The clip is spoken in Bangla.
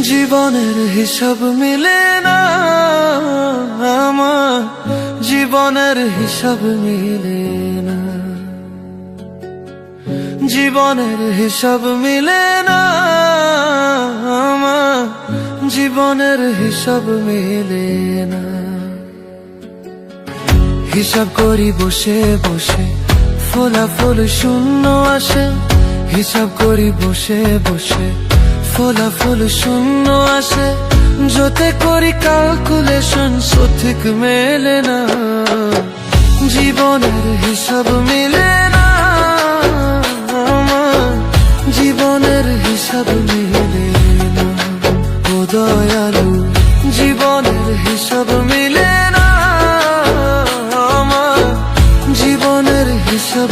জীবনের হিসাব মিলে না আমার, জীবনের হিসাব মিলে না, জীবনের হিসাব মিলে না আমার, জীবনের হিসাব মিলে না। হিসাব করি বসে বসে, ফলাফল শূন্য আসে। হিসাব করি বসে বসে, ফলাফল শূন্য আসে। যতে করি ক্যালকুলেশন সঠিক মেলে না, জীবনের হিসাব মিলে না আমার, জীবনের হিসাব মিলে না। ও দয়ালু, জীবনের হিসাব মিলে না আমার, জীবনের হিসাব